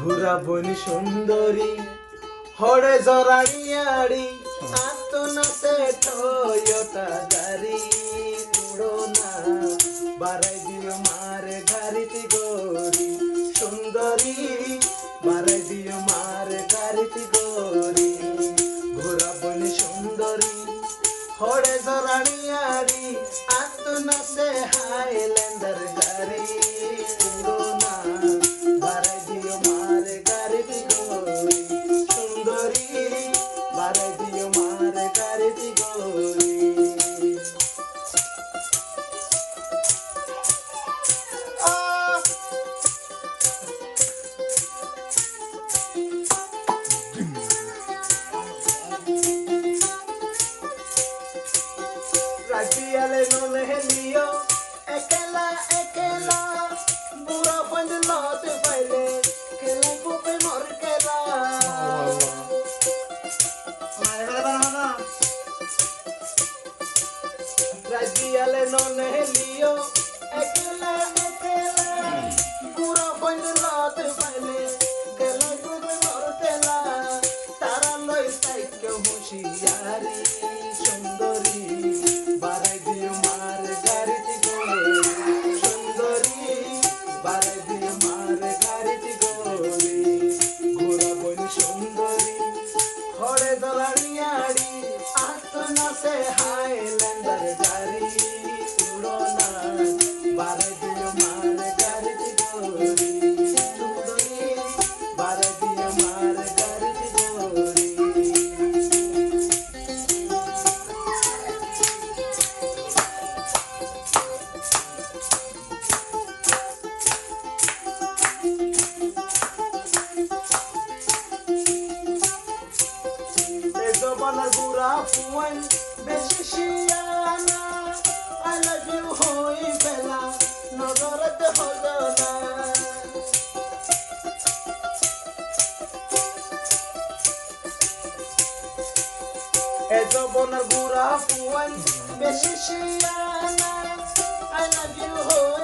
ঘুরা বনি সুন্দরী হরে জরাড়িয়াড়ি আতো নাচে টয়োটা গাড়ি উড়ো না বাড়াই দিও মারে গাড়িতে গরি সুন্দরী বাড়াই দিও মারে গাড়িতে গরি ঘুরা বনি সুন্দরী হরে জরাড়িয়াড়ি আতো নাচে হাইল্যান্ডার গাড়ি উড়ো না বাড়াই দিও মারে গাড়িতে গরি সুন্দরী বাড়াই দিও মারে গাড়িতে গরি রাজিয়ালে নলে হেলিও একলা একলা বুড়া বন্ধলতে পাইলে কেলা কোপে মর কেলা রাজিয়ালে নলে হেলিও একলা একলা বুড়া বন্ধলতে পাইলে কেলা কোপে মর কেলা তারা লই সাইকে হুঁশিয়ারি সুন্দরী বাড়াই দিও মার গাড়িতে গরি সুন্দরী বাড়াই দিও মার গাড়িতে গরি ঘোরা বনি সুন্দরী হরে দলানিয়াড়ি আত নাচে হাইল্যান্ডার গাড়ি উড়ো না বাড়াই দিও মার গাড়িতে গরি সুন্দরী বাড়াই দিও মার গাড়িতে গরি জবানার বুড়া ফুয়ান বেশি শিয়ানা I love you হই বেলা নজরতে হজনা এ জবানার বুড়া ফুয়ান বেশি শিয়ানা I love you হই